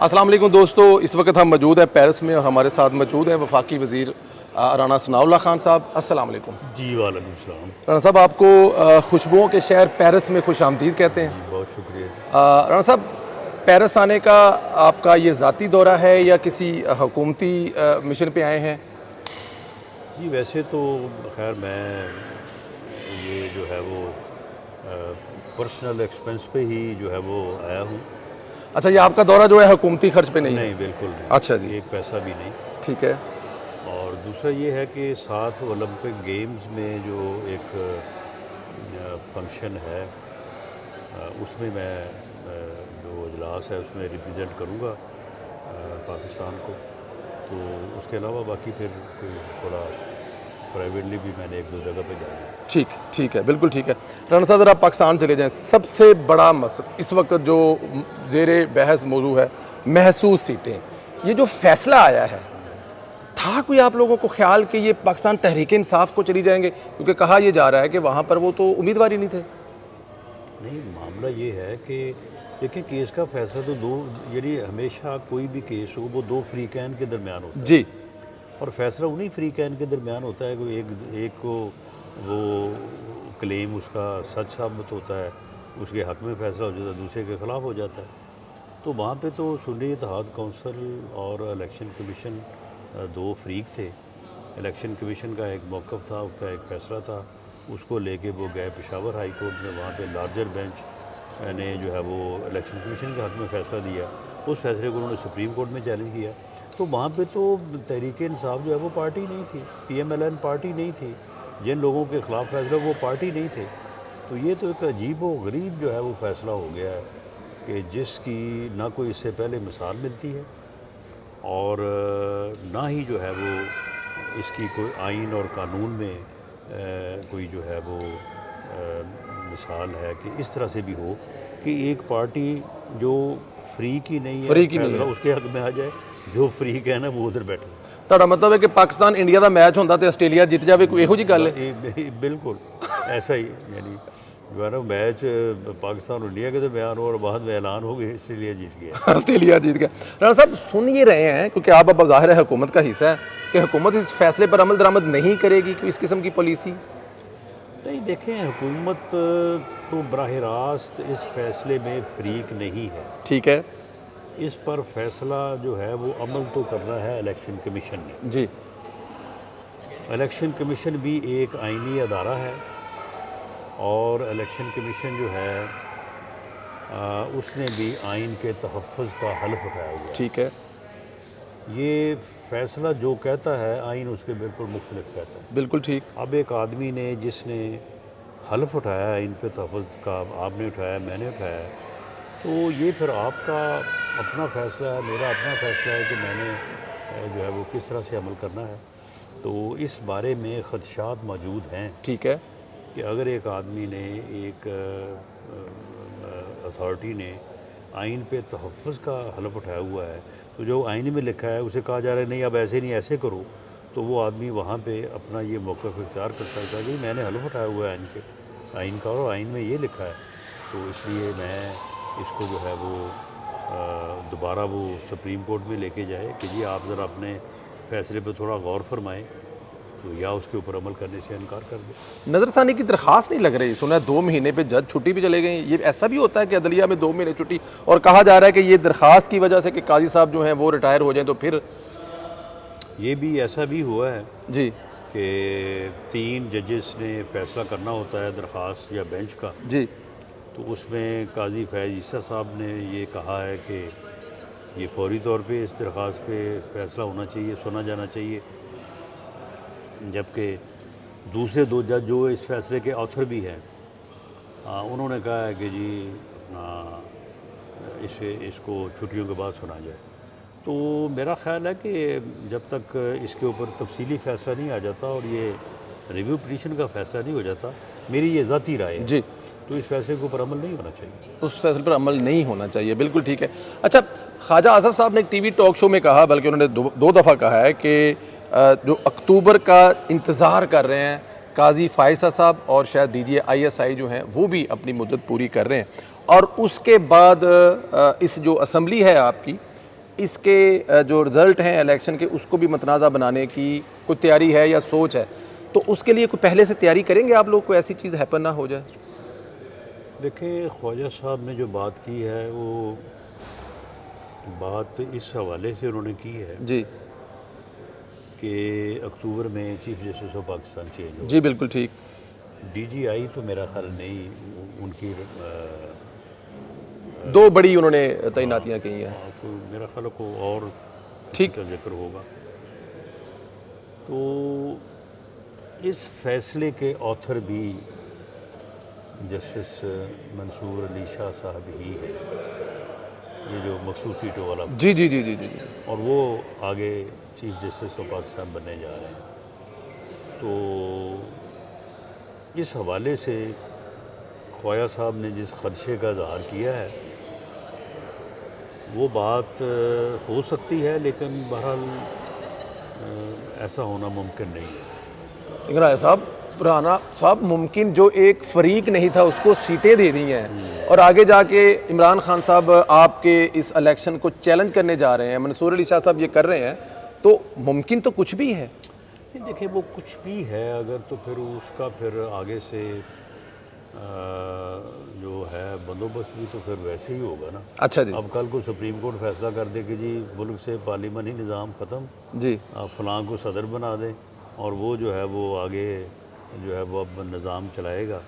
अस्सलाम वालेकुम दोस्तों, इस वक्त हम मौजूद हैं पेरिस में और हमारे साथ मौजूद हैं वफाकी वज़ीर राना सनाउल्लाह खान साहब। अस्सलाम वालेकुम। जी वालेकुम सलाम। राना साहब, आपको खुशबुओं के शहर पेरिस में खुश आमदीद कहते हैं। जी बहुत शुक्रिया जी। राना साहब, पेरिस आने का आपका ये ज़ाती दौरा है या किसी हुकूमती मिशन पे आए हैं? जी वैसे तो खैर मैं ये जो है वो पर्सनल एक्सपेंस पे ही जो है वो आया हूँ। अच्छा, ये आपका दौरा जो है हुकूमती खर्च पे नहीं है? नहीं बिल्कुल नहीं, अच्छा जी, एक पैसा भी नहीं। ठीक है। और दूसरा ये है कि साथ ओलंपिक गेम्स में जो एक फंक्शन है उसमें मैं जो इजलास है उसमें रिप्रेजेंट करूँगा पाकिस्तान को। तो उसके अलावा बाकी फिर कोई थोड़ा प्राइवेटली भी मैंने एक दो जगह पे जाना है। ठीक ठीक है, बिल्कुल ठीक है। राना साहब, ज़रा पाकिस्तान चले जाएँ। सबसे बड़ा मसला इस वक्त जो ज़ेरे बहस मौजू है, महसूस सीटें। ये जो फैसला आया है, था कोई आप लोगों को ख्याल कि ये पाकिस्तान तहरीक इंसाफ को चली जाएंगे? क्योंकि कहा यह जा रहा है कि वहाँ पर वो तो उम्मीदवार ही नहीं थे। नहीं, मामला ये है कि देखिए केस का फैसला तो दो, यानी हमेशा कोई भी केस हो वो दो फ्रीकैन के दरमियान होता है। जी, और फैसला उन्हीं फ्रीकैन के दरमियान होता है कि एक को वो क्लेम उसका सच साबित होता है, उसके हक में फैसला हो जाता है, दूसरे के ख़िलाफ़ हो जाता है। तो वहाँ पे तो सुन्नी इत्तेहाद काउंसिल और इलेक्शन कमीशन दो फ्रीक थे। इलेक्शन कमीशन का एक मौक़िफ़ था, उसका एक फ़ैसला था, उसको लेके वो गए पेशावर हाई कोर्ट में। वहाँ पे लार्जर बेंच ने जो है वो इलेक्शन कमीशन के हक़ में फ़ैसला दिया। उस फैसले को उन्होंने सुप्रीम कोर्ट में चैलेंज किया। तो वहाँ पे तो तहरीक इंसाफ जो है वो पार्टी नहीं थी, PMLN पार्टी नहीं थी, जिन लोगों के ख़िलाफ़ फैसला वो पार्टी नहीं थे। तो ये तो एक अजीब व गरीब जो है वो फ़ैसला हो गया है कि जिसकी ना कोई इससे पहले मिसाल मिलती है और ना ही जो है वो इसकी कोई आइन और कानून में कोई जो है वो मिसाल है कि इस तरह से भी हो कि एक पार्टी जो फ्री की नहीं है फ्री की नहीं फैसला है। उसके हक में आ जाए, जो फ्री का है ना वो उधर बैठे। ਤੁਹਾਡਾ मतलब है कि पाकिस्तान इंडिया का मैच होंदा ते आस्ट्रेलिया जीत जाए, कोई ਇਹੋ जी गल है? बिल्कुल ऐसा ही, यानी जो है ना मैच पाकिस्तान और इंडिया के दरमियान हो और बाद में ऐलान हो गया ऑस्ट्रेलिया जीत गया। ऑस्ट्रेलिया जीत गया। राना साहब, सुन ये रहे हैं क्योंकि आप अब ज़ाहिर है हुकूमत का हिस्सा है कि हुकूमत इस फैसले पर अमल दरामद नहीं करेगी, कोई इस किस्म की पॉलिसी? नहीं देखें, हुकूमत तो बराह रास्त इस फैसले में फ़रीक नहीं है। ठीक है इस पर फैसला जो है वो अमल तो करना है इलेक्शन कमीशन ने। जी। इलेक्शन कमीशन भी एक आइनी अदारा है और इलेक्शन कमीशन जो है उसने भी आइन के तहफ़्फ़ुज़ का हल्फ़ उठाया हुआ है। ठीक है, ये फ़ैसला जो कहता है आइन उसके बिल्कुल मुख्तलिफ कहता है। बिल्कुल ठीक। अब एक आदमी ने जिसने हल्फ़ उठाया इन पे तहफ़्फ़ुज़ का, आपने उठाया, मैंने उठाया, तो ये फिर आपका अपना फ़ैसला है, मेरा अपना फ़ैसला है कि मैंने जो है वो किस तरह से अमल करना है। तो इस बारे में ख़दशात मौजूद हैं ठीक है, कि अगर एक आदमी ने, एक अथॉरिटी ने आइन पे तहफ़्फ़ुज़ का हलफ़ उठाया हुआ है, तो जो आइन में लिखा है उसे कहा जा रहा है नहीं अब ऐसे नहीं ऐसे करो, तो वो आदमी वहाँ पे अपना ये मौक़िफ़ इख्तियार करता है कि मैंने हलफ़ उठाया हुआ है आइन का और आइन में ये लिखा है, तो इसलिए मैं इसको जो है वो दोबारा वो सुप्रीम कोर्ट में लेके जाए कि जी आप ज़रा अपने फ़ैसले पर थोड़ा गौर फरमाएँ, तो या उसके ऊपर अमल करने से इनकार कर दे। नज़रसानी की दरख्वास्त नहीं लग रही। सुना है 2 महीने पे जज छुट्टी पे चले गए। ये ऐसा भी होता है कि अदलिया में 2 महीने छुट्टी, और कहा जा रहा है कि ये दरख्वास्त की वजह से कि काजी साहब जो हैं वो रिटायर हो जाएं तो फिर? ये भी ऐसा भी हुआ है जी कि 3 जजेस ने फ़ैसला करना होता है दरख्वास्त या बेंच का, जी तो उसमें काजी फैज़ ईसा साहब ने ये कहा है कि ये फौरी तौर पे इस दरख्वास्त पे फ़ैसला होना चाहिए, सुना जाना चाहिए, जबकि दूसरे 2 जज जो इस फैसले के ऑथर भी हैं उन्होंने कहा है कि जी अपना इसको छुट्टियों के बाद सुना जाए। तो मेरा ख़्याल है कि जब तक इसके ऊपर तफसीली फ़ैसला नहीं आ जाता और ये रिव्यू पिटीशन का फ़ैसला नहीं हो जाता, मेरी ये ज़ाती राय है, जी, तो इस फैसले के ऊपर अमल नहीं होना चाहिए। उस फैसले पर अमल नहीं होना चाहिए, बिल्कुल ठीक है। अच्छा, ख्वाजा आज़म साहब ने एक टीवी टॉक शो में कहा, बल्कि उन्होंने दो दफ़ा कहा है कि जो अक्टूबर का इंतज़ार कर रहे हैं काजी फ़ाइज़ा साहब और शायद DGI जो हैं वो भी अपनी मुद्दत पूरी कर रहे हैं, और उसके बाद इस जो असम्बली है आपकी इसके जो रिज़ल्ट हैं इलेक्शन के उसको भी मतनाज़ा बनाने की कोई तैयारी है या सोच है, तो उसके लिए कोई पहले से तैयारी करेंगे आप लोग, कोई ऐसी चीज़ हैपन ना हो जाए? देखिए, ख्वाजा साहब ने जो बात की है वो बात इस हवाले से उन्होंने की है जी कि अक्टूबर में chief justice of Pakistan change हो। जी बिल्कुल ठीक। डीजीआई तो मेरा ख्याल नहीं उनकी 2 बड़ी उन्होंने तैनातियाँ की हैं। तो मेरा ख्याल को और ठीक। का जिक्र होगा। तो इस फैसले के ऑथर भी जस्टिस मंसूर अली शाह साहब ही है, ये जो मखसूस सीटों वाला, जी जी जी जी जी जी। और वो आगे चीफ जस्टिस ऑफ पाकिस्तान बनने जा रहे हैं। तो इस हवाले से ख्वाजा साहब ने जिस खदशे का इजहार किया है वो बात हो सकती है, लेकिन बहरहाल ऐसा होना मुमकिन नहीं है। लेकिन राय साहब, राना साहब, मुमकिन जो एक फरीक नहीं था उसको सीटें दे दी हैं और आगे जाके इमरान खान साहब आपके इस इलेक्शन को चैलेंज करने जा रहे हैं, मंसूर अली शाह साहब ये कर रहे हैं, तो मुमकिन तो कुछ भी है। नहीं, देखिए, वो कुछ भी है अगर, तो फिर उसका फिर आगे से जो है बंदोबस्त भी तो फिर वैसे ही होगा ना। अच्छा जी। अब कल को सुप्रीम कोर्ट फैसला कर दे कि जी मुल्क से पार्लिमानी निज़ाम ख़त्म, जी आप फ़लाँ को सदर बना दें और वो जो है वो आगे जो है वो अब निज़ाम चलाएगा,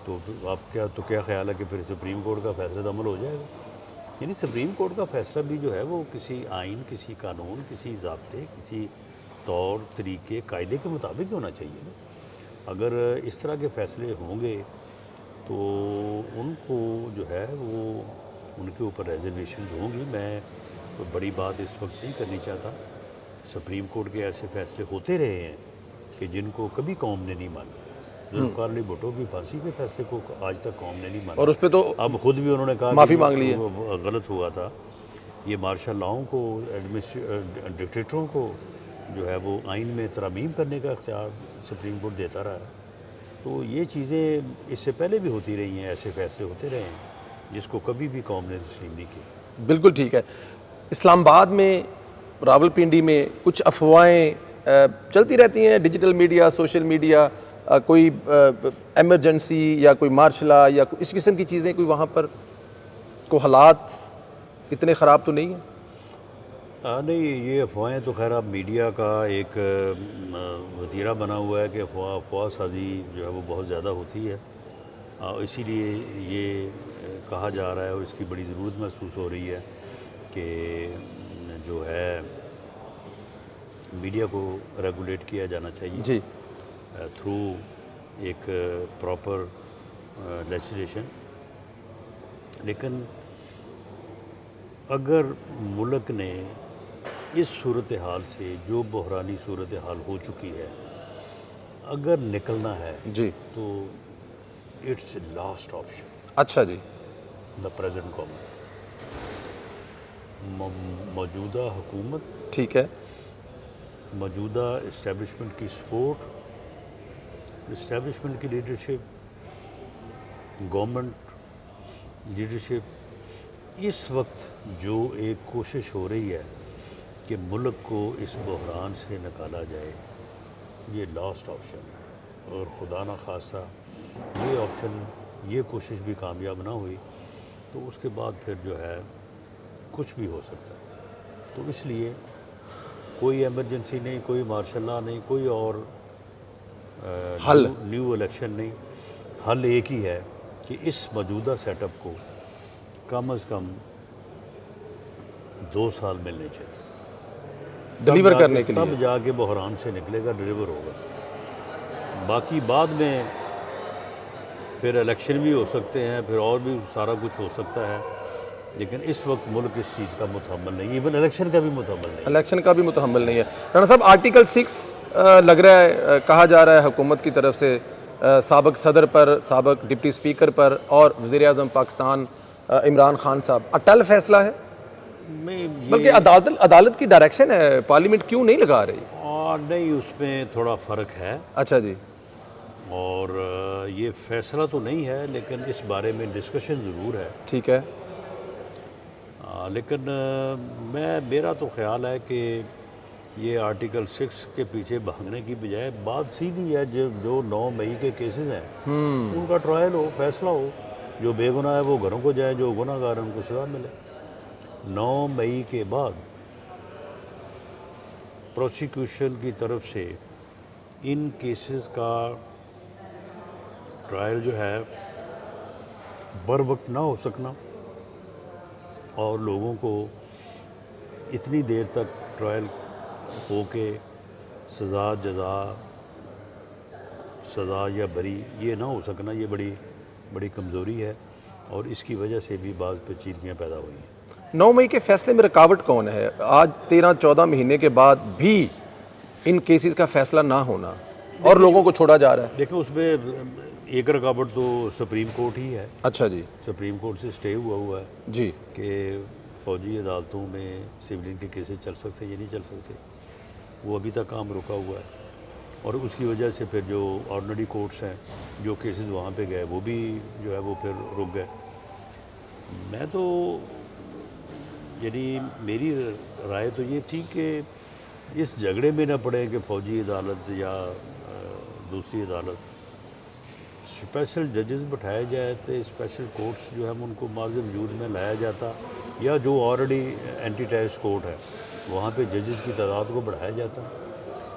तो आप क्या ख्याल है कि फिर सुप्रीम कोर्ट का फैसला तो अमल हो जाएगा? यानी सुप्रीम कोर्ट का फैसला भी जो है वो किसी आइन, किसी कानून, किसी ज़ाब्ते, किसी तौर तरीके, कायदे के मुताबिक होना चाहिए ना। अगर इस तरह के फ़ैसले होंगे तो उनको जो है वो उनके ऊपर रेजर्वेशन होंगी। मैं कोई बड़ी बात इस वक्त नहीं करनी चाहता। सुप्रीम कोर्ट के ऐसे फैसले होते रहे हैं कि जिनको कभी कौम ने नहीं माना। जुल्फ़िकार अली भुट्टो की फांसी के फैसले को आज तक कौम ने नहीं माना, और उस पे तो अब खुद भी उन्होंने कहा माफ़ी कि मांग ली है। वो गलत हुआ था। ये मार्शल लॉ को, डिक्टेटरों को जो है वो आइन में तरमीम करने का इख्तियार सुप्रीम कोर्ट देता रहा है। तो ये चीज़ें इससे पहले भी होती रही हैं, ऐसे फैसले होते रहे हैं जिसको कभी भी कौम ने तस्लीम नहीं किया। बिल्कुल ठीक है। इस्लामाबाद में, रावलपिंडी में कुछ अफवाहें चलती रहती हैं, डिजिटल मीडिया, सोशल मीडिया, कोई एमरजेंसी या कोई मार्शला या इस किस्म की चीज़ें, कोई वहाँ पर को हालात इतने ख़राब तो नहीं हैं? नहीं, ये अफवाहें तो खैर अब मीडिया का एक वतीरा बना हुआ है कि अफवाह साजी जो है वो बहुत ज़्यादा होती है, इसीलिए ये कहा जा रहा है और इसकी बड़ी ज़रूरत महसूस हो रही है कि जो है मीडिया को रेगुलेट किया जाना चाहिए जी थ्रू एक प्रॉपर लेजिस्लेशन। लेकिन अगर मुल्क ने इस सूरत हाल से, जो बहरानी सूरत हाल हो चुकी है, अगर निकलना है जी। तो इट्स लास्ट ऑप्शन अच्छा जी। द प्रेजेंट गवर्नमेंट, मौजूदा हुकूमत, ठीक है। मौजूदा इस्टेब्लिशमेंट की सपोर्ट, इस्टेब्लिशमेंट की लीडरशिप, गवर्नमेंट लीडरशिप, इस वक्त जो एक कोशिश हो रही है कि मुल्क को इस बहरान से निकाला जाए, ये लास्ट ऑप्शन है। और खुदा न खास्ता ये ऑप्शन, ये कोशिश भी कामयाब ना हुई तो उसके बाद फिर जो है कुछ भी हो सकता है। तो इसलिए कोई एमरजेंसी नहीं, कोई मार्शल लॉ नहीं, कोई और हल न्यू इलेक्शन नहीं। हल एक ही है कि इस मौजूदा सेटअप को कम अज़ कम 2 साल मिलने चाहिए डिलीवर करने के तब लिए। जाके बहरान से निकलेगा, डिलीवर होगा। बाकी बाद में फिर इलेक्शन भी हो सकते हैं, फिर और भी सारा कुछ हो सकता है, लेकिन इस वक्त मुल्क इस चीज़ का मुतहम्मिल नहीं, इवन इलेक्शन का भी मुतहम्मिल नहीं। इलेक्शन का भी मुतहम्मिल नहीं है। राणा साहब, आर्टिकल 6 लग रहा है, कहा जा रहा है हुकूमत की तरफ से साबिक़ सदर पर, साबिक़ डिप्टी स्पीकर पर और वज़ीर आज़म पाकिस्तान इमरान खान साहब, अटल फैसला है, बल्कि अदालत की डायरेक्शन है, पार्लियामेंट क्यों नहीं लगा रही? और नहीं, उसमें थोड़ा फ़र्क है। अच्छा जी। और ये फ़ैसला तो नहीं है, लेकिन इस बारे में डिस्कशन ज़रूर है। ठीक है। लेकिन मेरा तो ख्याल है कि ये आर्टिकल 6 के पीछे भागने की बजाय बात सीधी है, जो 9 मई के केसेस हैं उनका ट्रायल हो, फैसला हो, जो बेगुनाह है वो घरों को जाए, जो गुनाहगार है उनको सजा मिले। 9 मई के बाद प्रोसिक्यूशन की तरफ से इन केसेस का ट्रायल जो है बर वक्त ना हो सकना और लोगों को इतनी देर तक ट्रायल हो के सज़ा या बरी ये ना हो सकना, ये बड़ी कमज़ोरी है और इसकी वजह से भी बाज़ पेचीदगियाँ पैदा हुई हैं। 9 मई के फैसले में रुकावट कौन है? आज 13-14 महीने के बाद भी इन केसेस का फैसला ना होना और लोगों को छोड़ा जा रहा है। देखो उसमें एक रुकावट तो सुप्रीम कोर्ट ही है। अच्छा जी। सुप्रीम कोर्ट से स्टे हुआ है जी। कि फ़ौजी अदालतों में सिविलियन के केसेस चल सकते, ये नहीं चल सकते, वो अभी तक काम रुका हुआ है और उसकी वजह से फिर जो ऑर्डिनरी कोर्ट्स हैं, जो केसेस वहाँ पे गए वो भी जो है वो फिर रुक गए। मैं तो यानी मेरी राय तो ये थी कि इस झगड़े में ना पड़े कि फ़ौजी अदालत या दूसरी अदालत, स्पेशल जजेस बिठाए जाए तो स्पेशल कोर्ट्स जो है उनको मार्ज वजूद में लाया जाता, या जो ऑलरेडी एंटी टेररिस्ट कोर्ट है वहाँ पे जजेस की तादाद को बढ़ाया जाता।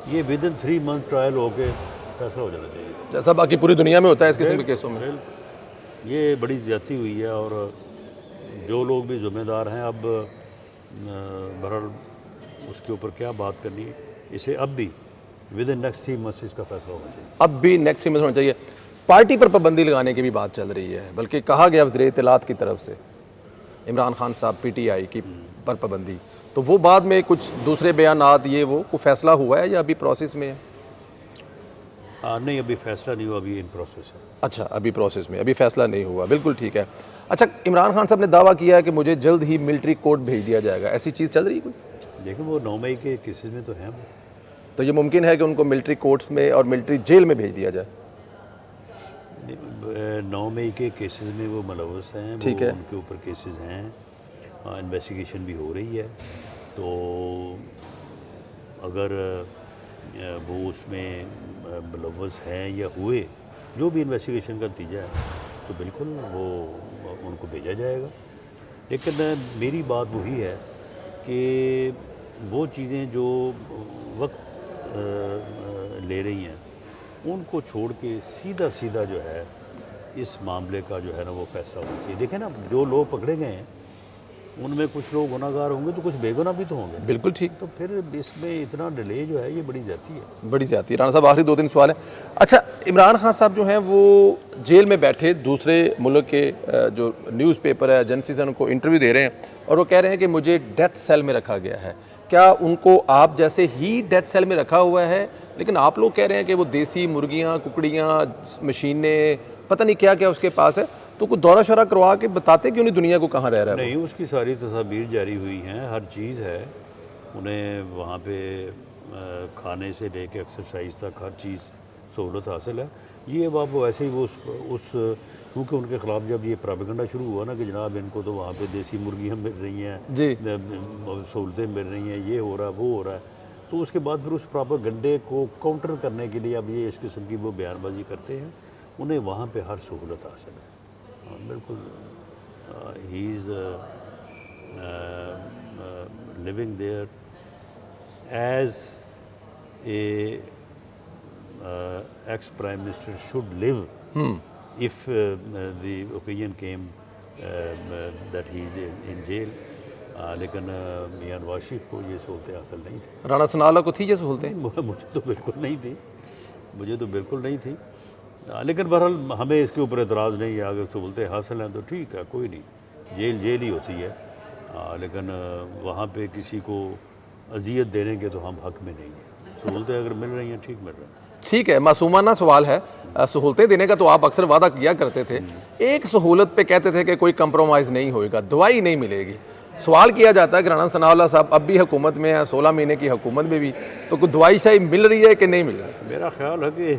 ये विद इन 3 मंथ ट्रायल होके फैसला हो जाना चाहिए, जैसा बाकी पूरी दुनिया में होता है इस किस्म के केसों में। ये बड़ी ज़्यादती हुई है और जो लोग भी ज़िम्मेदार हैं अब बहरहाल उसके ऊपर क्या बात करनी है, इसे अब भी विद इन नेक्स्ट 3 मंथ्स इसका फैसला होना चाहिए। अब भी नेक्स्ट 3 मंथ होना चाहिए। पार्टी पर पाबंदी लगाने की भी बात चल रही है, बल्कि कहा गया वज़ीर इत्तलात की तरफ से इमरान खान साहब PTI की पर पाबंदी, तो वो बाद में कुछ दूसरे बयानात ये वो को फैसला हुआ है या अभी प्रोसेस में है? नहीं, अभी फैसला नहीं हुआ, अभी इन प्रोसेस है। अच्छा, अभी प्रोसेस में, अभी फैसला नहीं हुआ, बिल्कुल ठीक है। अच्छा, इमरान खान साहब ने दावा किया है कि मुझे जल्द ही मिलिट्री कोर्ट भेज दिया जाएगा, ऐसी चीज़ चल रही है कोई? देखो वो 9 मई के केसेस में तो हैं, तो ये मुमकिन है कि उनको मिलिट्री कोर्ट्स में और मिलिट्री जेल में भेज दिया जाए? 9 मई के केसेस में वो मुलव्वस हैं, ठीक वो है। उनके ऊपर केसेस हैं, इन्वेस्टिगेशन भी हो रही है, तो अगर वो उसमें मुलव्वस हैं या हुए, जो भी इन्वेस्टिगेशन का नतीजा है तो बिल्कुल वो उनको भेजा जाएगा। लेकिन मेरी बात वही है कि वो चीज़ें जो वक्त ले रही हैं उनको छोड़ के सीधा जो है इस मामले का जो है ना वो फैसला होना चाहिए। देखें ना, जो लोग पकड़े गए हैं उनमें कुछ लोग गुनाहगार होंगे तो कुछ बेगुनाह भी तो होंगे। बिल्कुल ठीक। तो फिर इसमें इतना डिले जो है ये बड़ी जाती है, बड़ी जाती है। राणा साहब, आखिरी 2-3 सवाल हैं। अच्छा, इमरान खान साहब जो हैं वो जेल में बैठे दूसरे मुल्क के जो न्यूज़पेपर है, एजेंसीज हैं, उनको इंटरव्यू दे रहे हैं और वो कह रहे हैं कि मुझे डेथ सेल में रखा गया है। क्या उनको आप जैसे ही डेथ सेल में रखा हुआ है? लेकिन आप लोग कह रहे हैं कि वो देसी मुर्गियाँ, कुकड़ियाँ, मशीनें, पता नहीं क्या क्या उसके पास है, तो कुछ दौरा शौरा करवा के बताते क्यों नहीं दुनिया को कहाँ रह रहा है? नहीं, उसकी सारी तस्वीर जारी हुई हैं, हर चीज़ है, उन्हें वहाँ पे खाने से लेके एक्सरसाइज तक हर चीज़ सहूलत हासिल है। ये अब आप वैसे ही वो उस क्योंकि उनके ख़िलाफ़ जब ये प्रोपेगेंडा शुरू हुआ ना कि जनाब इनको तो वहाँ पे देसी मुर्गियाँ मिल रही हैं जी, सहूलतें मिल रही हैं, ये हो रहा है वो हो रहा है, तो उसके बाद फिर उस प्रोपेगेंडे को काउंटर करने के लिए अब ये इस किस्म की वो बयानबाजी करते हैं। उन्हें वहाँ पे हर सहूलत हासिल है, बिल्कुल। He is living there as a ex prime minister should live if the opinion came that he is in jail. लेकिन मियां नवाज शरीफ को ये सहूलतें हासिल नहीं थी। राणा सनाउल्लाह को थी ये सहूलतें? मुझे तो बिल्कुल नहीं थी, मुझे तो बिल्कुल नहीं थी। लेकिन बहरहाल हमें इसके ऊपर एतराज़ नहीं है, अगर सहूलतें हासिल हैं तो ठीक है, कोई नहीं, जेल ही होती है। लेकिन वहाँ पे किसी को अजियत देने के तो हम हक में नहीं हैं। सहूलतें अगर मिल रही हैं, ठीक मिल रही हैं। ठीक है, मासूमाना सवाल है। सहूलतें देने का तो आप अक्सर वादा किया करते थे, एक सहूलत पे कहते थे कि कोई कंप्रोमाइज़ नहीं होएगा, दवाई नहीं मिलेगी। सवाल किया जाता है कि राणा सनाउल्लाह साहब अब भी हुकूमत में है, 16 महीने की हुकूमत में भी, तो कोई दवाई शाही मिल रही है कि नहीं मिल रही? मेरा ख्याल है कि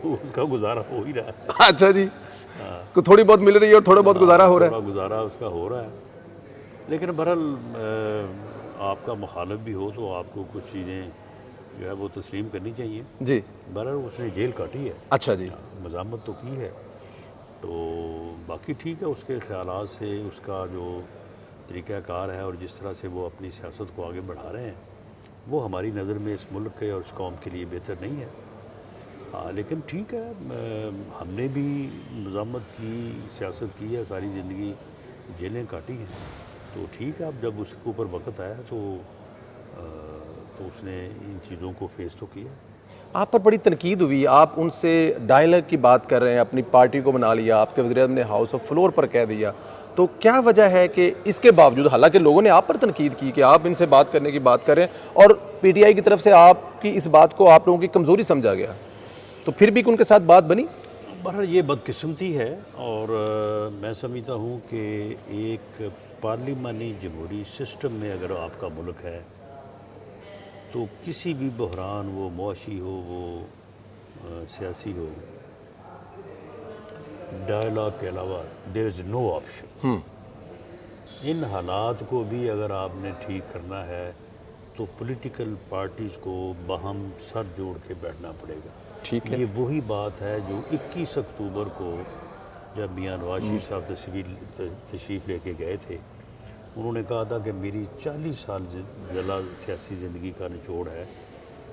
उसका गुजारा हो ही रहा है। अच्छा जी, कोई थोड़ी बहुत मिल रही है और थोड़ा बहुत गुजारा हो रहा है। थोड़ा गुजारा उसका हो रहा है, लेकिन बहरहाल आपका मुखालिफ भी हो तो आपको कुछ चीज़ें जो है वो तस्लीम करनी चाहिए। जी। बहरहाल उसने जेल काटी है, अच्छा जी। मज़ामत तो की है, तो बाकी ठीक है। उसके ख़यालात से उसका जो तरीक़ाकार है और जिस तरह से वो अपनी सियासत को आगे बढ़ा रहे हैं, वो हमारी नज़र में इस मुल्क के और इस कौम के लिए बेहतर नहीं है। हाँ, लेकिन ठीक है, हमने भी मज़ामत की, सियासत की है, सारी ज़िंदगी जेलें काटी हैं, तो ठीक है। अब जब उसके ऊपर वक़्त आया तो उसने इन चीज़ों को फेस तो किया। आप पर बड़ी तनकीद हुई, आप उनसे डायलॉग की बात कर रहे हैं, अपनी पार्टी को बना लिया, आपके वज़ीर-ए-आज़म ने हाउस ऑफ फ्लोर पर कह दिया, तो क्या वजह है कि इसके बावजूद, हालांकि लोगों ने आप पर तनकीद की कि आप इनसे बात करने की बात करें और पीटीआई की तरफ से आपकी इस बात को आप लोगों की कमज़ोरी समझा गया, तो फिर भी उनके साथ बात बनी? बहरहाल ये बदकिस्मती है और मैं समझता हूँ कि एक पार्लिमानी जमहूरी सिस्टम में अगर आपका मुल्क है तो किसी भी बहरान, वो मुआशी हो, वो सियासी हो, डायलॉग के अलावा देयर इज़ नो ऑप्शन। इन हालात को भी अगर आपने ठीक करना है तो पॉलिटिकल पार्टीज़ को बाहम सर जोड़ के बैठना पड़ेगा। ठीक है। ये वही बात है जो 21 अक्टूबर को जब मियां नवाज शरीफ साहब तशरीफ़ लेके गए थे, उन्होंने कहा था कि मेरी 40 साल ज़िला सियासी ज़िंदगी का निचोड़ है।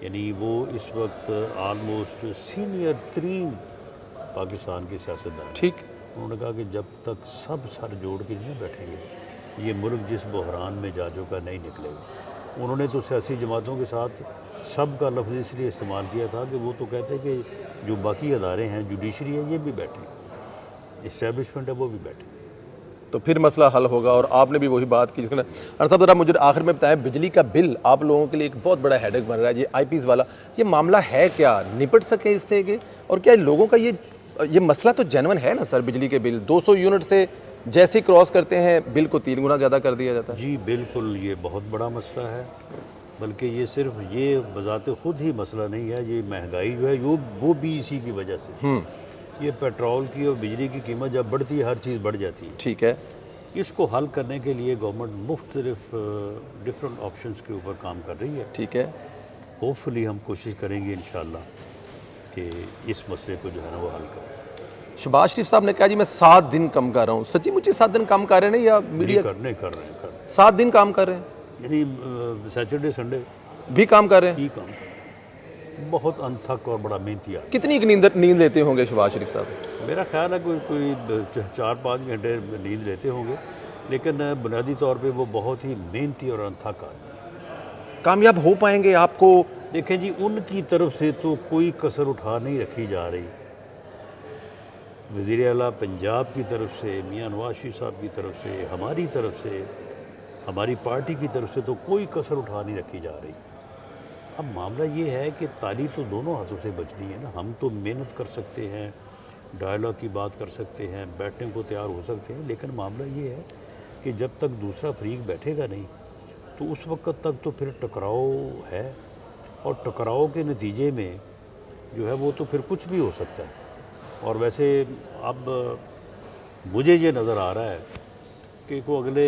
यानी वो इस वक्त आलमोस्ट सीनियर तरीन पाकिस्तान के सियासतदान हैं। ठीक। उन्होंने कहा कि जब तक सब सर जोड़ के नहीं बैठेंगे, ये मुल्क जिस बहरान में जा चुका नहीं निकलेगा। उन्होंने तो सियासी जमातों के साथ सब का लफ्ज़ इसलिए इस्तेमाल किया था कि वो तो कहते हैं कि जो बाकी अदारे हैं, जुडिशरी है, ये भी बैठे, इस्टेब्लिशमेंट है, वो भी बैठे। तो फिर मसला हल होगा और आपने भी वही बात की जिसका साहब, ज़रा मुझे आखिर में बताएं, बिजली का बिल आप लोगों के लिए एक बहुत बड़ा हेडेक बन रहा है, ये आईपीएस वाला, ये मामला है क्या, निपट सके इससे के? और क्या लोगों का ये मसला तो जेन्युइन है ना सर? बिजली के बिल 200 यूनिट से जैसे ही क्रॉस करते हैं बिल को 3 गुना ज़्यादा कर दिया जाता है। जी बिल्कुल, ये बहुत बड़ा मसला है। बल्कि ये सिर्फ ये बज़ाते ख़ुद ही मसला नहीं है, ये महंगाई जो है वो भी इसी की वजह से। ये पेट्रोल की और बिजली की कीमत जब बढ़ती है, हर चीज़ बढ़ जाती है। ठीक है। इसको हल करने के लिए गवर्नमेंट मुख्तलिफ डिफरेंट ऑप्शंस के ऊपर काम कर रही है। ठीक है। होपफुली हम कोशिश करेंगे इंशाल्लाह कि इस मसले को जो है ना वो हल करें। शहबाज शरीफ साहब ने कहा जी मैं 7 दिन कम कर रहा हूँ, सच्ची मुझे 7 दिन कम कर रहे हैं नहीं, या मीडिया कर रहे हैं 7 दिन काम कर रहे हैं? यानी सैटरडे संडे भी काम कर रहे हैं? ही काम। बहुत अनथक और बड़ा मेहनती आदमी। कितनी नींद लेते होंगे शहबाज शरीफ साहब? मेरा ख्याल है कोई 4-5 घंटे नींद लेते होंगे, लेकिन बुनियादी तौर पे वो बहुत ही मेहनती और अनथक आदमी है। कामयाब हो पाएंगे आपको? देखें जी, उनकी तरफ से तो कोई कसर उठा नहीं रखी जा रही। वज़ीर आला पंजाब की तरफ से, मियां नवाज शरीफ साहब की तरफ से, हमारी तरफ से, हमारी पार्टी की तरफ से तो कोई कसर उठा नहीं रखी जा रही। अब मामला ये है कि ताली तो दोनों हाथों से बचनी है ना। हम तो मेहनत कर सकते हैं, डायलॉग की बात कर सकते हैं, बैठने को तैयार हो सकते हैं, लेकिन मामला ये है कि जब तक दूसरा फरीक बैठेगा नहीं तो उस वक्त तक तो फिर टकराव है, और टकराव के नतीजे में जो है वो तो फिर कुछ भी हो सकता है। और वैसे अब मुझे ये नज़र आ रहा है कि को अगले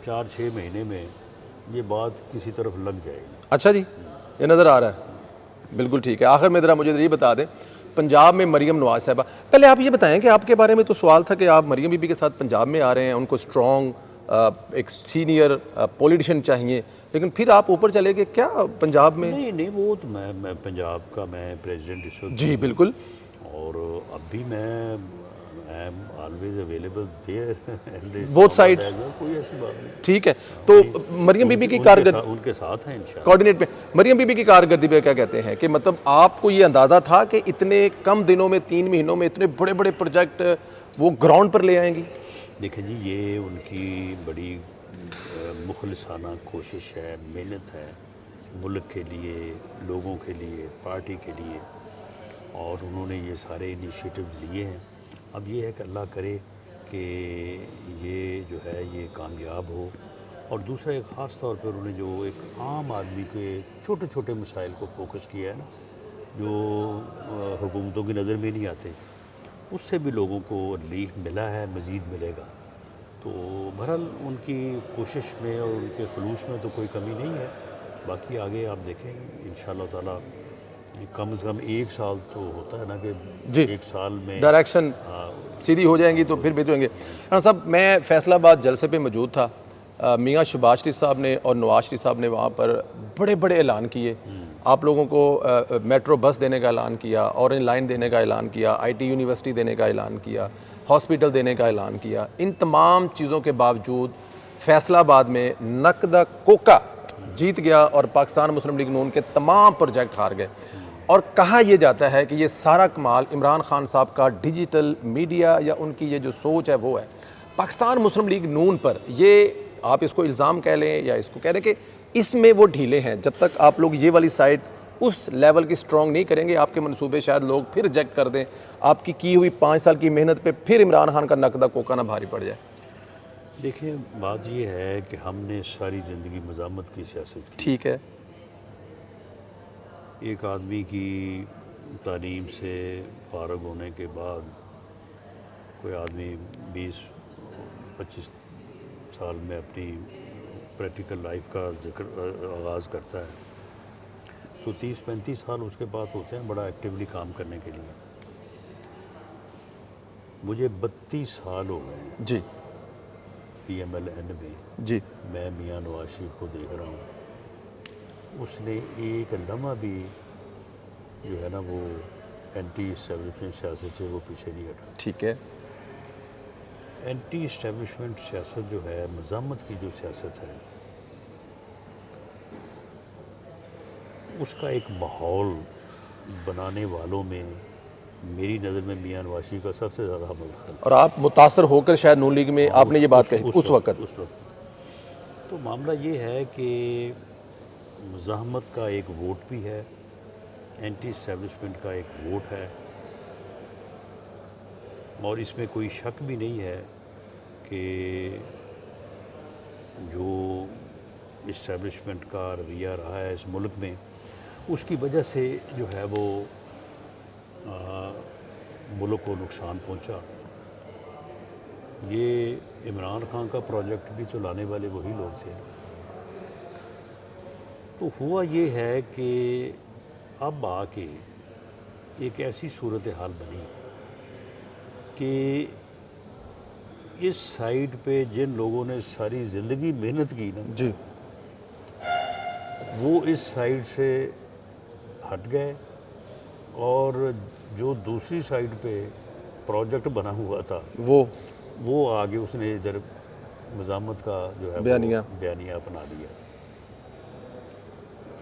4-6 महीने में ये बात किसी तरफ लग जाएगी। अच्छा जी, ये नज़र आ रहा है, बिल्कुल ठीक है। आखिर में ज़रा मुझे ये बता दें, पंजाब में मरीम नवाज साहिबा, पहले आप ये बताएं कि आपके बारे में तो सवाल था कि आप मरीम बीबी के साथ पंजाब में आ रहे हैं, उनको स्ट्रॉन्ग एक सीनियर पॉलिटिशियन चाहिए, लेकिन फिर आप ऊपर चले गए क्या पंजाब में? नहीं, वो तो मैं पंजाब का मैं प्रेसिडेंट इस वक्त जी बिल्कुल। और अब भी मैं I am always available there both side, कोई ऐसी बात नहीं। ठीक है। तो मरियम बीबी की कारकर्दगी उनके साथ हैं इंशाल्लाह। कोऑर्डिनेट में मरियम बीबी की कारकर्दगी पे क्या कहते हैं कि मतलब आपको ये अंदाज़ा था कि इतने कम दिनों में, 3 महीनों में इतने बड़े बड़े प्रोजेक्ट वो ग्राउंड पर ले आएंगी? देखें जी, ये उनकी बड़ी मुखलिसाना कोशिश है, मेहनत है मुल्क के लिए, लोगों के लिए, पार्टी के लिए, और उन्होंने ये सारे इनिशिएटिव्स लिए हैं। अब ये है कि अल्लाह करे कि ये जो है ये कामयाब हो। और दूसरा एक ख़ास तौर पर उन्होंने जो एक आम आदमी के छोटे छोटे मसाइल को फोकस किया है ना, जो हुकूमतों की नज़र में नहीं आते, उससे भी लोगों को रिलीफ मिला है, मज़ीद मिलेगा। तो बहरहाल उनकी कोशिश में और उनके खलूस में तो कोई कमी नहीं है। बाकी आगे आप देखें इंशाअल्लाह ताला कम से कम 1 साल तो होता है ना कि जी 1 साल में डायरेक्शन हाँ, सीधी हो जाएंगी तो फिर बेहतर होंगे। राना साहब, मैं फैसलाबाद जलसे पे मौजूद था। मियाँ शहबाज शरीफ साहब ने और नवाज शरीफ साहब ने वहाँ पर बड़े बड़े ऐलान किए। आप लोगों को मेट्रो बस देने का ऐलान किया, ऑरेंज लाइन देने का ऐलान किया, आईटी यूनिवर्सिटी देने का ऐलान किया, हॉस्पिटल देने का ऐलान किया। इन तमाम चीज़ों के बावजूद फैसलाबाद में नकदा कोका जीत गया और पाकिस्तान मुस्लिम लीग नून के तमाम प्रोजेक्ट हार गए। और कहा यह जाता है कि ये सारा कमाल इमरान खान साहब का डिजिटल मीडिया या उनकी ये जो सोच है वो है। पाकिस्तान मुस्लिम लीग नून पर ये आप इसको इल्ज़ाम कह लें या इसको कह लें कि इसमें वो ढीले हैं। जब तक आप लोग ये वाली साइड उस लेवल की स्ट्रॉन्ग नहीं करेंगे, आपके मंसूबे शायद लोग फिर रिजेक्ट कर दें, आपकी की हुई 5 साल की मेहनत पे फिर इमरान खान का नकदा कोका ना भारी पड़ जाए। देखिए बात ये है कि हमने सारी ज़िंदगी मज़ामत की सियासत की। ठीक है, एक आदमी की तालीम से फारग होने के बाद कोई आदमी 20-25 साल में अपनी प्रैक्टिकल लाइफ का आगाज़ करता है, तो 30-35 साल उसके पास होते हैं बड़ा एक्टिवली काम करने के लिए। मुझे 32 साल हो गए जी PMLN में, जी मैं मियाँ नवाज शरीफ को देख रहा हूँ। उसने एक लम्हा भी जो है ना वो एंटी इस्टेब्लिशमेंट सियासत से वो पीछे नहीं हटा। ठीक है, एंटी इस्टेब्लिशमेंट सियासत जो है, मज़ामत की जो सियासत है, उसका एक माहौल बनाने वालों में मेरी नज़र में मियाँ नवाज शरीफ का सबसे ज़्यादा मदद। और आप मुतासर होकर शायद नून लीग में आपने ये बात कही उस वक्त। तो मामला ये है कि मज़ाहमत का एक वोट भी है, एंटी इस्टेब्लिशमेंट का एक वोट है, और इसमें कोई शक भी नहीं है कि जो इस्टेब्लिशमेंट का रवैया रहा है इस मुल्क में, उसकी वजह से जो है वो मुल्क को नुकसान पहुंचा। ये इमरान खान का प्रोजेक्ट भी तो लाने वाले वही लोग थे। तो हुआ ये है कि अब आके एक ऐसी सूरत हाल बनी कि इस साइड पे जिन लोगों ने सारी ज़िंदगी मेहनत की ना जी, वो इस साइड से हट गए, और जो दूसरी साइड पे प्रोजेक्ट बना हुआ था वो आगे उसने इधर मज़ामत का जो है बयानिया अपना लिया।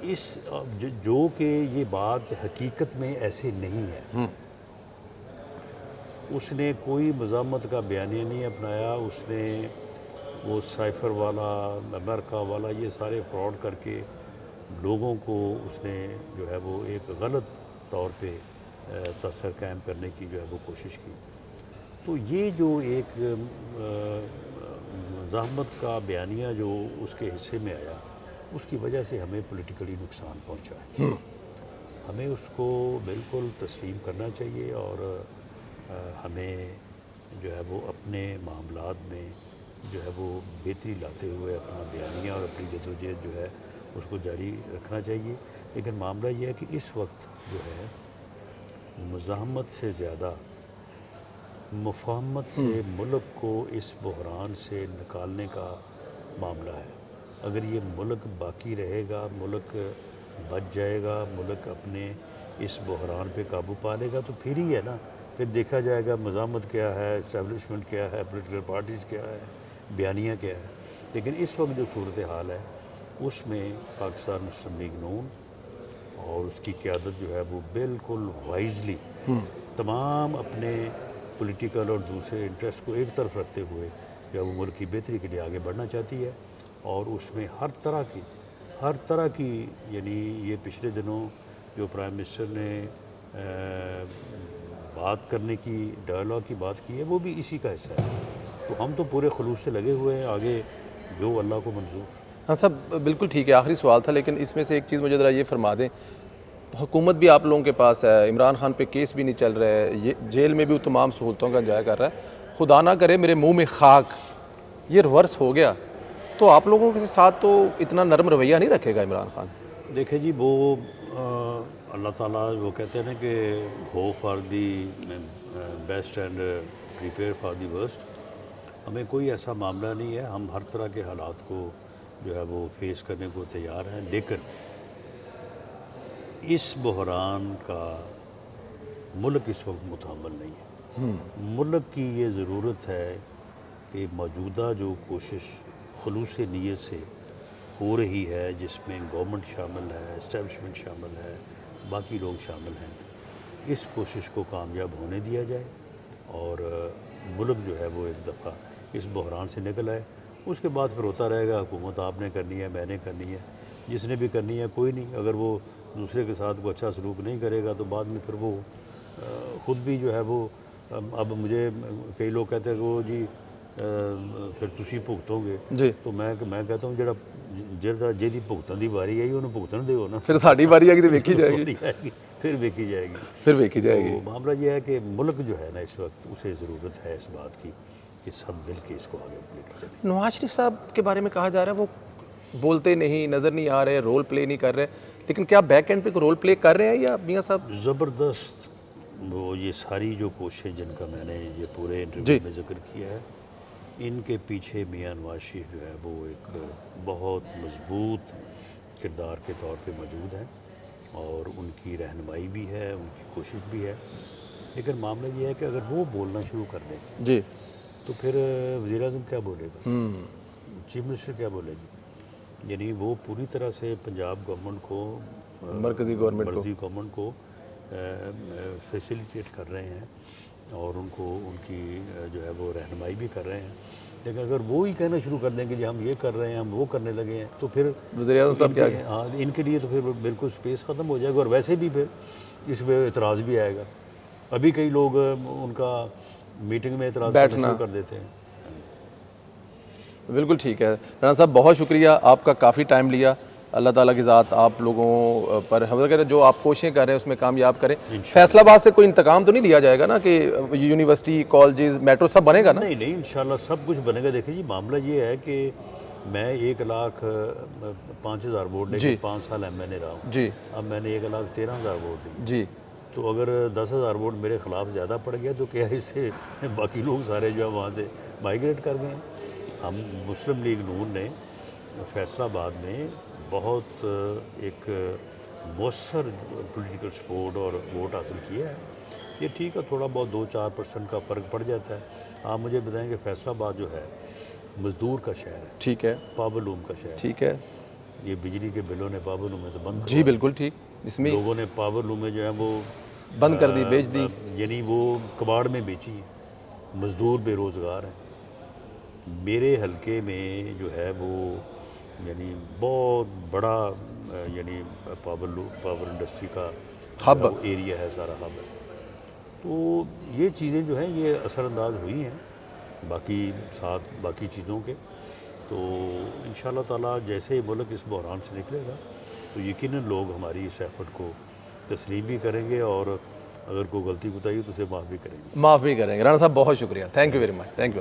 इस जो कि ये बात हकीकत में ऐसे नहीं है। उसने कोई मज़ामत का बयानिया नहीं अपनाया। उसने वो साइफर वाला, अमेरिका वाला, ये सारे फ्रॉड करके लोगों को उसने जो है वो एक गलत तौर पे तसर कायम करने की जो है वो कोशिश की। तो ये जो एक मज़ाहमत का बयानिया जो उसके हिस्से में आया, उसकी वजह से हमें पॉलिटिकली नुकसान पहुंचा है। हमें उसको बिल्कुल तस्लीम करना चाहिए, और हमें जो है वो अपने मामलात में जो है वो बेहतरी लाते हुए अपना बयानिया और अपनी जदोजहद जो है उसको जारी रखना चाहिए। लेकिन मामला ये है कि इस वक्त जो है मज़ाहमत से ज़्यादा मुफाहमत से मुल्क को इस बहरान से निकालने का मामला है। अगर ये मुल्क बाकी रहेगा, मुल्क बच जाएगा, मुल्क अपने इस बहरान पे काबू पा लेगा, तो फिर ही है ना, फिर देखा जाएगा मज़ाहमत क्या है, इस्टेब्लिशमेंट क्या है, पॉलिटिकल पार्टीज़ क्या है, बयानिया क्या है। लेकिन इस वक्त जो सूरत हाल है उसमें पाकिस्तान मुस्लिम लीग नून और उसकी क़यादत जो है वो बिल्कुल वाइजली तमाम अपने पॉलिटिकल और दूसरे इंटरेस्ट को एक तरफ रखते हुए जो वो मुल्क की बेहतरी के लिए आगे बढ़ना चाहती है। और उसमें हर तरह की यानी ये पिछले दिनों जो प्राइम मिनिस्टर ने बात करने की, डायलॉग की बात की है, वो भी इसी का हिस्सा है। तो हम तो पूरे खुलूस से लगे हुए हैं, आगे जो अल्लाह को मंजूर। हाँ साहब, बिल्कुल ठीक है। आखिरी सवाल था, लेकिन इसमें से एक चीज़ मुझे ज़रा ये फरमा दें, हुकूमत भी आप लोगों के पास है, इमरान खान पे केस भी नहीं चल रहा है, ये जेल में भी वो तमाम सहूलतों का इंजॉय कर रहा है। खुदा ना करे मेरे मुंह में खाक ये रिवर्स हो गया तो आप लोगों के साथ तो इतना नरम रवैया नहीं रखेगा इमरान खान। देखिए जी, वो अल्लाह ताला वो कहते हैं ना कि हो for the best and prepare for the worst. हमें कोई ऐसा मामला नहीं है, हम हर तरह के हालात को जो है वो फेस करने को तैयार हैं, लेकिन इस बहरान का मुल्क इस वक्त मुतहम्मल नहीं है। मुल्क की ये ज़रूरत है कि मौजूदा जो कोशिश खुलूस नीयत से हो रही है, जिसमें गवर्नमेंट शामिल है, इस्टेब्लिशमेंट शामिल है, बाकी लोग शामिल हैं, इस कोशिश को कामयाब होने दिया जाए और मुल्क जो है वो एक दफ़ा इस बहरान से निकल आए। उसके बाद फिर होता रहेगा, हुकूमत आपने करनी है, मैंने करनी है, जिसने भी करनी है कोई नहीं। अगर वो दूसरे के साथ कोई अच्छा सलूक नहीं करेगा तो बाद में फिर वो ख़ुद भी जो है वो अब मुझे कई लोग कहते हैं कि वो जी फिर तुसी भुगतोगे जी तो मैं कहता हूँ ਜਿਹੜਾ ਜਿਹਦੀ ਭੁਗਤਣ ਦੀ ਵਾਰੀ ਆਈ ਉਹਨੂੰ ਭੁਗਤਣ ਦਿਓ ना। फिर साड़ी बारी आएगी तो वेखी जाएगी। फिर देखी जाएगी। फिर वेखी जाएगी। तो मामला ये है कि मुल्क जो है ना इस वक्त उसे ज़रूरत है इस बात की कि सब मिल के इसको आगे लेके चलें। नवाज शरीफ साहब के बारे में कहा जा रहा है वो बोलते नहीं, नज़र नहीं आ रहे, रोल प्ले नहीं कर रहे, लेकिन क्या बैक एंड पे रोल प्ले कर रहे हैं या मियाँ साहब? ज़बरदस्त वो ये सारी जो कोशिशें जिनका मैंने ये पूरे इंटरव्यू में जिक्र किया है, इनके पीछे मियाँ नवाज शरीफ जो है वो एक बहुत मजबूत किरदार के तौर पे मौजूद हैं और उनकी रहनुमाई भी है, उनकी कोशिश भी है। लेकिन मामला ये है कि अगर वो बोलना शुरू कर दें जी तो फिर वज़ीर-ए-आज़म क्या बोलेगा, चीफ मिनिस्टर क्या बोलेगी? यानी वो पूरी तरह से पंजाब गवर्नमेंट को मरकज़ी गवर्नमेंट को फैसिलिटेट कर रहे हैं और उनको उनकी जो है वो रहनुमाई भी कर रहे हैं। लेकिन अगर वो ही कहना शुरू कर देंगे जी हम ये कर रहे हैं, हम वो करने लगे हैं, तो फिर वज़ीर-ए-आज़म साहब क्या हाँ इनके लिए तो फिर बिल्कुल स्पेस ख़त्म हो जाएगा और वैसे भी फिर इस पर एतराज़ भी आएगा। अभी कई लोग उनका मीटिंग में एतराज़ करना शुरू कर देते हैं। बिल्कुल ठीक है राना साहब, बहुत शुक्रिया, आपका काफ़ी टाइम लिया। अल्लाह ताला की ज़ात आप लोगों पर वगैरह जो आप कोशिशें कर रहे हैं उसमें कामयाब करें। फैसलाबाद से कोई इंतकाम तो नहीं लिया जाएगा ना कि यूनिवर्सिटी, कॉलेजेस, मेट्रो सब बनेगा ना? नहीं नहीं, इंशाल्लाह सब कुछ बनेगा। देखिए जी, मामला ये है कि मैं 1,05,000 वोट लेके 5 साल MNA रहा हूँ जी। अब मैंने 1,13,000 वोट दी जी। तो अगर 10,000 वोट मेरे ख़िलाफ़ ज़्यादा पड़ गया तो क्या इससे बाकी लोग सारे जो है वहाँ से माइग्रेट कर गए। हम मुस्लिम लीग नून ने फैसलाबाद में बहुत एक मौसर पॉलिटिकल सपोर्ट और वोट हासिल किया है। ये ठीक है, थोड़ा बहुत 2-4% का फ़र्क पड़ जाता है। आप मुझे बताएं कि फैसलाबाद जो है मज़दूर का शहर है, ठीक है, पावरलूम का शहर, ठीक है। ये बिजली के बिलों ने पावरलूम में तो बंद जी बिल्कुल ठीक, इसमें लोगों ने पावरलूम में जो है वो बंद कर दी, बेच दी, यानी वो कबाड़ में बेची है। मज़दूर बेरोज़गार हैं। मेरे हलके में जो है वो यानी बहुत बड़ा यानी पावर इंडस्ट्री का हब एरिया है, सारा हब है। तो ये चीज़ें जो हैं ये असरअंदाज हुई हैं बाकी चीज़ों के। तो इंशाल्लाह ताला जैसे ही मुल्क इस बहरान से निकलेगा तो यकीनन लोग हमारी इस एफर्ट को तस्लीम भी करेंगे और अगर कोई गलती कोताही तो उसे माफ़ भी करेंगे। राना साहब बहुत शुक्रिया, thank you very much, thank you.